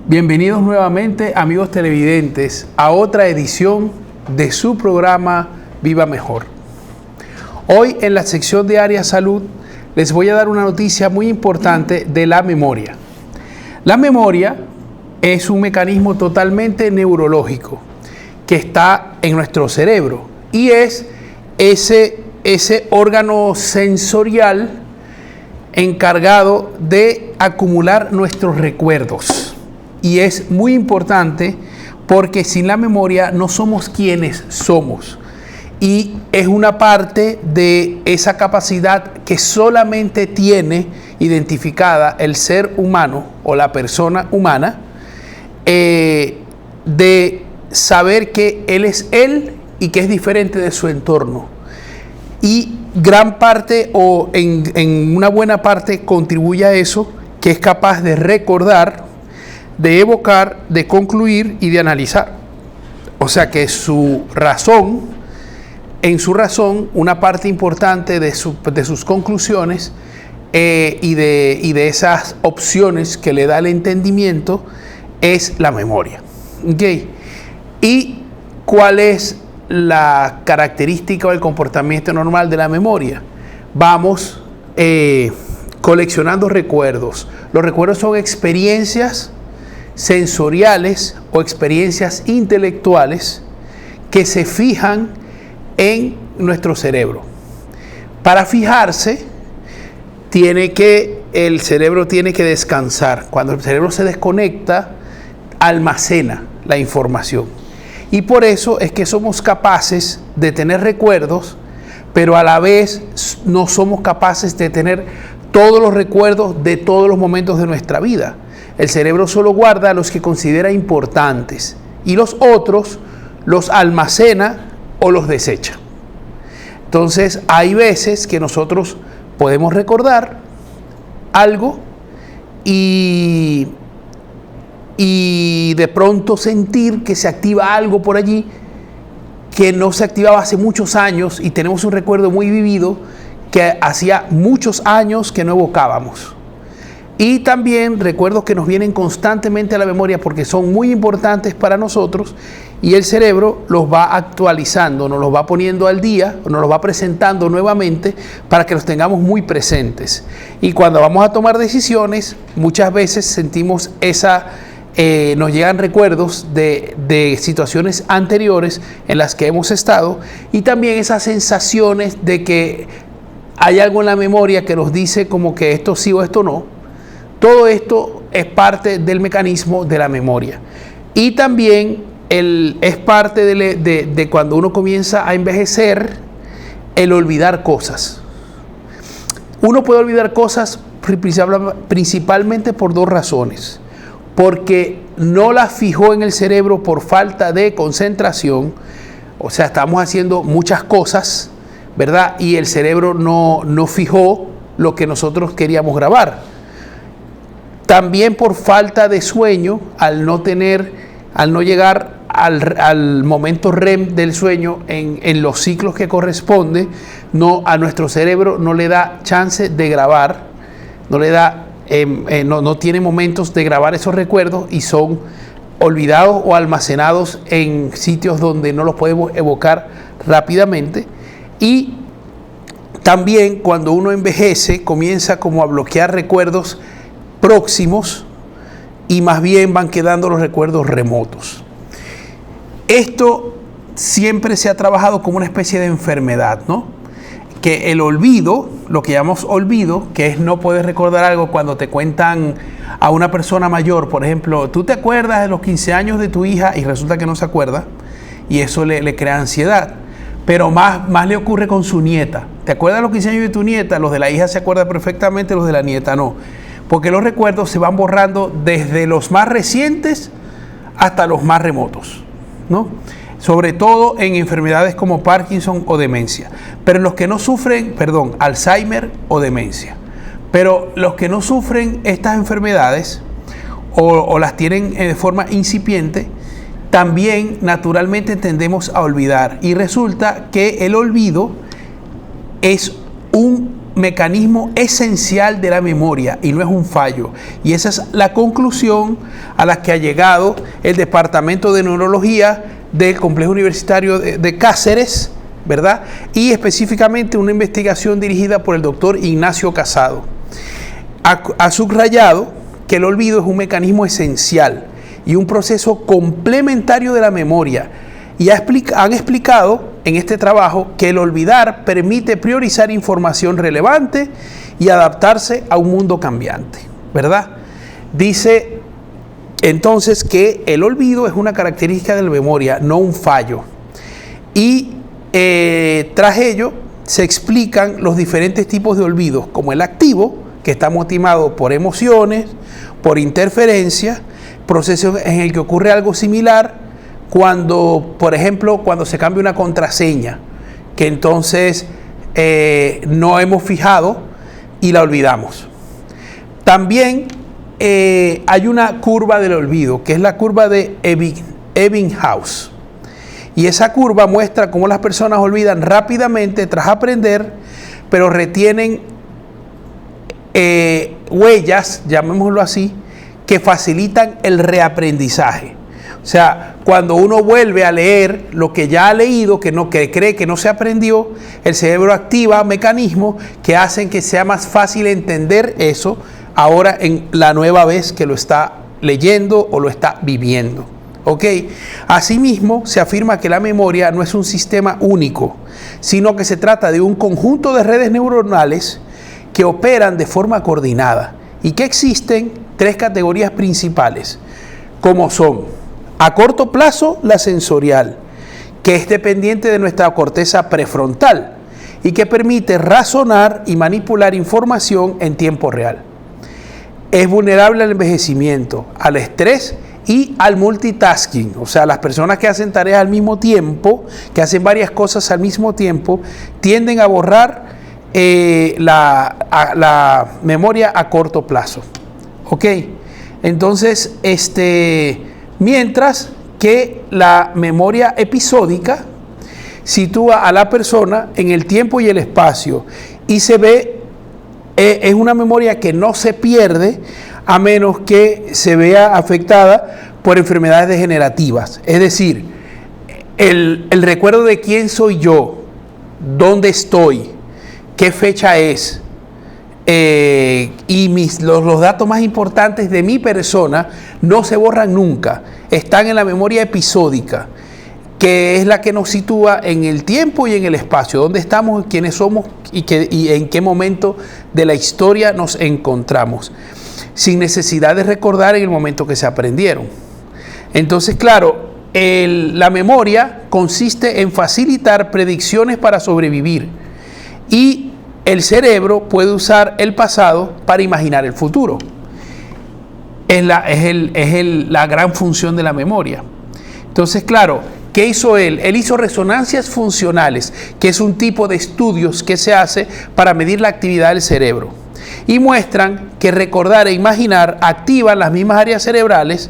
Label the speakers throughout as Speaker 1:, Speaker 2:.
Speaker 1: Bienvenidos nuevamente, amigos televidentes, a otra edición de su programa Viva Mejor. Hoy en la sección de Área Salud les voy a dar una noticia muy importante de la memoria. La memoria es un mecanismo totalmente neurológico que está en nuestro cerebro y es ese órgano sensorial encargado de acumular nuestros recuerdos. Y es muy importante porque sin la memoria no somos quienes somos. Y es una parte de esa capacidad que solamente tiene identificada el ser humano o la persona humana, de saber que él es él y que es diferente de su entorno. Y gran parte o en una buena parte contribuye a eso, que es capaz de recordar, de evocar, de concluir y de analizar. O sea que en su razón, una parte importante de sus conclusiones y de esas opciones que le da el entendimiento es la memoria. ¿Okay? ¿Y cuál es la característica o el comportamiento normal de la memoria? Vamos coleccionando recuerdos. Los recuerdos son experiencias sensoriales o experiencias intelectuales que se fijan en nuestro cerebro. Para fijarse, el cerebro tiene que descansar. Cuando el cerebro se desconecta, almacena la información. Y por eso es que somos capaces de tener recuerdos, pero a la vez no somos capaces de tener todos los recuerdos de todos los momentos de nuestra vida. El cerebro solo guarda los que considera importantes y los otros los almacena o los desecha. Entonces, hay veces que nosotros podemos recordar algo y de pronto sentir que se activa algo por allí que no se activaba hace muchos años y tenemos un recuerdo muy vivido que hacía muchos años que no evocábamos. Y también recuerdos que nos vienen constantemente a la memoria porque son muy importantes para nosotros y el cerebro los va actualizando, nos los va poniendo al día, nos los va presentando nuevamente para que los tengamos muy presentes. Y cuando vamos a tomar decisiones, muchas veces sentimos nos llegan recuerdos de situaciones anteriores en las que hemos estado y también esas sensaciones de que hay algo en la memoria que nos dice como que esto sí o esto no. Todo esto es parte del mecanismo de la memoria. Y también es parte de cuando uno comienza a envejecer, el olvidar cosas. Uno puede olvidar cosas principalmente por dos razones. Porque no las fijó en el cerebro por falta de concentración. O sea, estamos haciendo muchas cosas, ¿verdad? Y el cerebro no fijó lo que nosotros queríamos grabar. También por falta de sueño, al no llegar al momento REM del sueño en los ciclos que corresponde, a nuestro cerebro no le da chance de grabar, no tiene momentos de grabar esos recuerdos y son olvidados o almacenados en sitios donde no los podemos evocar rápidamente. Y también cuando uno envejece comienza como a bloquear recuerdos próximos y más bien van quedando los recuerdos remotos. Esto siempre se ha trabajado como una especie de enfermedad, ¿no? Que el olvido, lo que llamamos olvido, que es no poder recordar algo cuando te cuentan a una persona mayor, por ejemplo, tú te acuerdas de los 15 años de tu hija y resulta que no se acuerda y eso le crea ansiedad. Pero más le ocurre con su nieta. ¿Te acuerdas de los 15 años de tu nieta? Los de la hija se acuerdan perfectamente, los de la nieta no. Porque los recuerdos se van borrando desde los más recientes hasta los más remotos, ¿no? Sobre todo en enfermedades como Parkinson o demencia. Pero los que no sufren, Alzheimer o demencia. Pero los que no sufren estas enfermedades o las tienen de forma incipiente, también naturalmente tendemos a olvidar. Y resulta que el olvido es un mecanismo esencial de la memoria y no es un fallo. Y esa es la conclusión a la que ha llegado el Departamento de Neurología del Complejo Universitario de Cáceres, ¿verdad? Y específicamente una investigación dirigida por el doctor Ignacio Casado. Ha subrayado que el olvido es un mecanismo esencial y un proceso complementario de la memoria. Y han explicado en este trabajo que el olvidar permite priorizar información relevante y adaptarse a un mundo cambiante, ¿verdad? Dice entonces que el olvido es una característica de la memoria, no un fallo. Y tras ello se explican los diferentes tipos de olvidos, como el activo, que está motivado por emociones, por interferencias, procesos en el que ocurre algo similar, cuando, por ejemplo, cuando se cambia una contraseña, que entonces no hemos fijado y la olvidamos. También hay una curva del olvido, que es la curva de Ebbinghaus. Y esa curva muestra cómo las personas olvidan rápidamente tras aprender, pero retienen huellas, llamémoslo así, que facilitan el reaprendizaje. O sea, cuando uno vuelve a leer lo que ya ha leído, que cree que no se aprendió, el cerebro activa mecanismos que hacen que sea más fácil entender eso ahora en la nueva vez que lo está leyendo o lo está viviendo. ¿Ok? Asimismo, se afirma que la memoria no es un sistema único, sino que se trata de un conjunto de redes neuronales que operan de forma coordinada y que existen tres categorías principales, como son: a corto plazo, la sensorial, que es dependiente de nuestra corteza prefrontal y que permite razonar y manipular información en tiempo real. Es vulnerable al envejecimiento, al estrés y al multitasking. O sea, las personas que hacen tareas al mismo tiempo, que hacen varias cosas al mismo tiempo, tienden a borrar la memoria a corto plazo. ¿Ok? Entonces, mientras que la memoria episódica sitúa a la persona en el tiempo y el espacio y se ve, es una memoria que no se pierde a menos que se vea afectada por enfermedades degenerativas. Es decir, el recuerdo de quién soy yo, dónde estoy, qué fecha es, y los datos más importantes de mi persona no se borran nunca, están en la memoria episódica, que es la que nos sitúa en el tiempo y en el espacio, dónde estamos, quiénes somos y en qué momento de la historia nos encontramos, sin necesidad de recordar en el momento que se aprendieron. Entonces, claro, la memoria consiste en facilitar predicciones para sobrevivir y el cerebro puede usar el pasado para imaginar el futuro. Es la gran función de la memoria. Entonces, claro, ¿qué hizo él? Él hizo resonancias funcionales, que es un tipo de estudios que se hace para medir la actividad del cerebro. Y muestran que recordar e imaginar activan las mismas áreas cerebrales,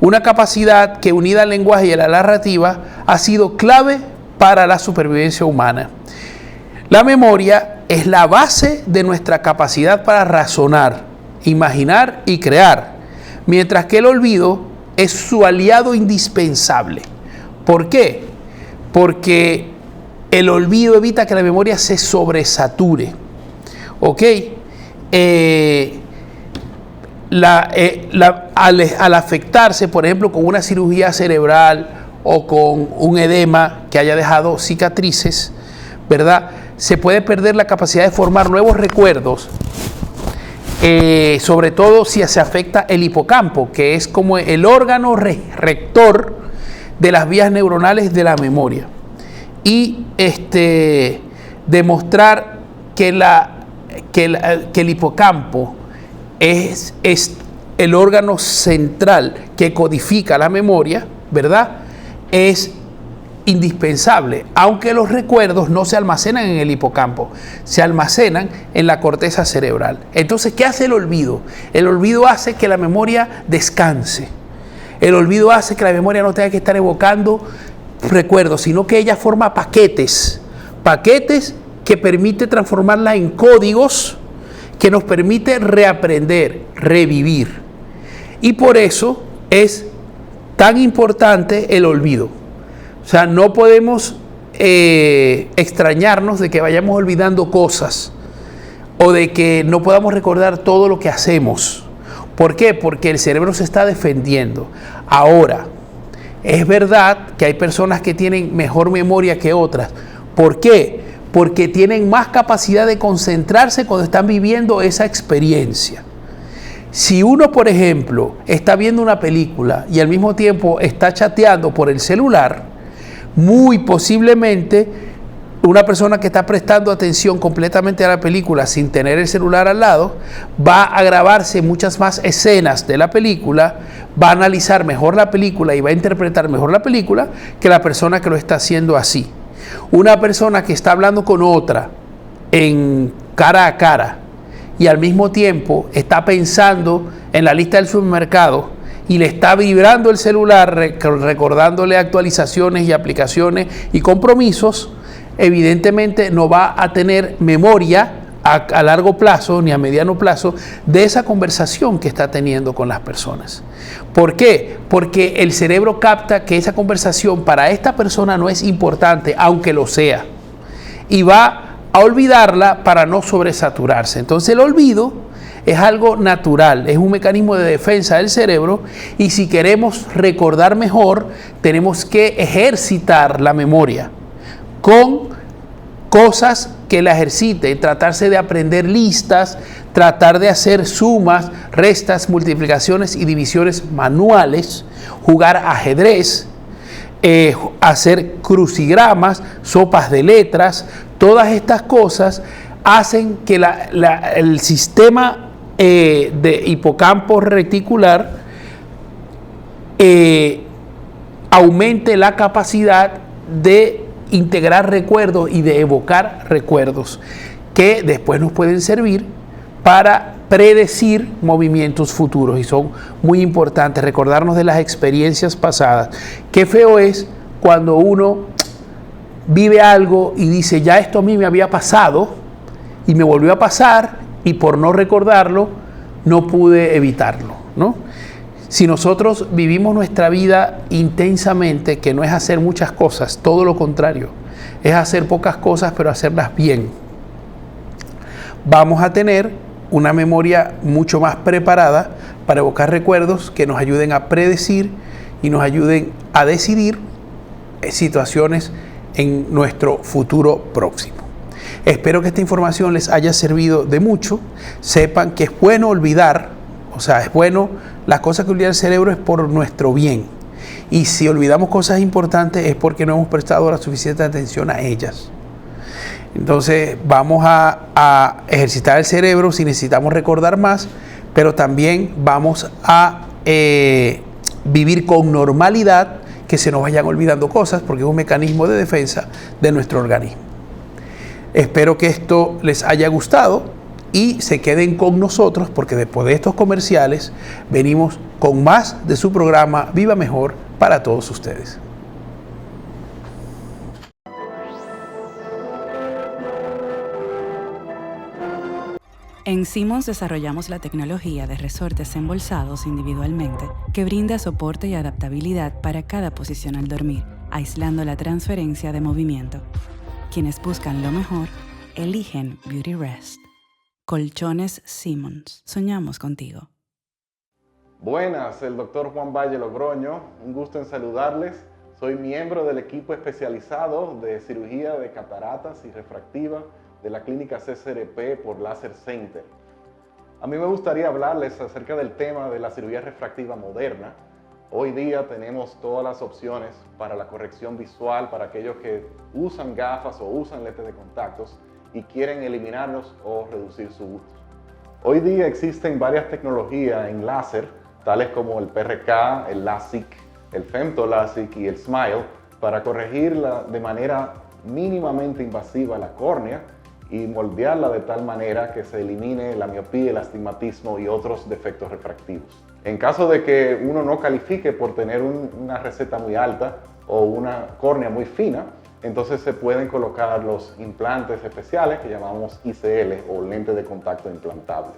Speaker 1: una capacidad que, unida al lenguaje y a la narrativa, ha sido clave para la supervivencia humana. La memoria es la base de nuestra capacidad para razonar, imaginar y crear, mientras que el olvido es su aliado indispensable. ¿Por qué? Porque el olvido evita que la memoria se sobresature. ¿Ok? Al afectarse, por ejemplo, con una cirugía cerebral o con un edema que haya dejado cicatrices, ¿verdad?, se puede perder la capacidad de formar nuevos recuerdos, sobre todo si se afecta el hipocampo, que es como el órgano rector de las vías neuronales de la memoria. Y demostrar que el hipocampo es el órgano central que codifica la memoria, ¿verdad?, es indispensable, aunque los recuerdos no se almacenan en el hipocampo, se almacenan en la corteza cerebral. Entonces, ¿qué hace el olvido? El olvido hace que la memoria descanse. El olvido hace que la memoria no tenga que estar evocando recuerdos, sino que ella forma paquetes que permite transformarla en códigos que nos permite reaprender, revivir. Y por eso es tan importante el olvido. O sea, no podemos extrañarnos de que vayamos olvidando cosas o de que no podamos recordar todo lo que hacemos. ¿Por qué? Porque el cerebro se está defendiendo. Ahora, es verdad que hay personas que tienen mejor memoria que otras. ¿Por qué? Porque tienen más capacidad de concentrarse cuando están viviendo esa experiencia. Si uno, por ejemplo, está viendo una película y al mismo tiempo está chateando por el celular, muy posiblemente una persona que está prestando atención completamente a la película sin tener el celular al lado, va a grabarse muchas más escenas de la película, va a analizar mejor la película y va a interpretar mejor la película que la persona que lo está haciendo así. Una persona que está hablando con otra en cara a cara y al mismo tiempo está pensando en la lista del supermercado y le está vibrando el celular recordándole actualizaciones y aplicaciones y compromisos, evidentemente no va a tener memoria a largo plazo ni a mediano plazo de esa conversación que está teniendo con las personas. ¿Por qué? Porque el cerebro capta que esa conversación para esta persona no es importante, aunque lo sea, y va a olvidarla para no sobresaturarse. Entonces el olvido es algo natural, es un mecanismo de defensa del cerebro, y si queremos recordar mejor, tenemos que ejercitar la memoria con cosas que la ejercite, tratarse de aprender listas, tratar de hacer sumas, restas, multiplicaciones y divisiones manuales, jugar ajedrez, hacer crucigramas, sopas de letras. Todas estas cosas hacen que el sistema de hipocampo reticular aumente la capacidad de integrar recuerdos y de evocar recuerdos que después nos pueden servir para predecir movimientos futuros, y son muy importantes recordarnos de las experiencias pasadas. Qué feo es cuando uno vive algo y dice, ya esto a mí me había pasado y me volvió a pasar, y por no recordarlo no pude evitarlo, ¿no? Si nosotros vivimos nuestra vida intensamente, que no es hacer muchas cosas, todo lo contrario, es hacer pocas cosas pero hacerlas bien, vamos a tener una memoria mucho más preparada para evocar recuerdos que nos ayuden a predecir y nos ayuden a decidir situaciones en nuestro futuro próximo. Espero que esta información les haya servido de mucho. Sepan que es bueno olvidar, o sea, es bueno, las cosas que olvida el cerebro es por nuestro bien. Y si olvidamos cosas importantes es porque no hemos prestado la suficiente atención a ellas. Entonces vamos a ejercitar el cerebro si necesitamos recordar más, pero también vamos a vivir con normalidad, que se nos vayan olvidando cosas, porque es un mecanismo de defensa de nuestro organismo. Espero que esto les haya gustado y se queden con nosotros, porque después de estos comerciales venimos con más de su programa Viva Mejor para todos ustedes.
Speaker 2: En Simmons desarrollamos la tecnología de resortes embolsados individualmente que brinda soporte y adaptabilidad para cada posición al dormir, aislando la transferencia de movimiento. Quienes buscan lo mejor, eligen Beauty Rest. Colchones Simmons. Soñamos contigo.
Speaker 3: Buenas, el doctor Juan Valle Logroño. Un gusto en saludarles. Soy miembro del equipo especializado de cirugía de cataratas y refractiva de la clínica CCRP por Laser Center. A mí me gustaría hablarles acerca del tema de la cirugía refractiva moderna. Hoy día tenemos todas las opciones para la corrección visual para aquellos que usan gafas o usan lentes de contactos y quieren eliminarlos o reducir su uso. Hoy día existen varias tecnologías en láser, tales como el PRK, el LASIK, el FemtoLASIK y el SMILE, para corregirla de manera mínimamente invasiva la córnea y moldearla de tal manera que se elimine la miopía, el astigmatismo y otros defectos refractivos. En caso de que uno no califique por tener una receta muy alta o una córnea muy fina, entonces se pueden colocar los implantes especiales que llamamos ICL o lente de contacto implantable.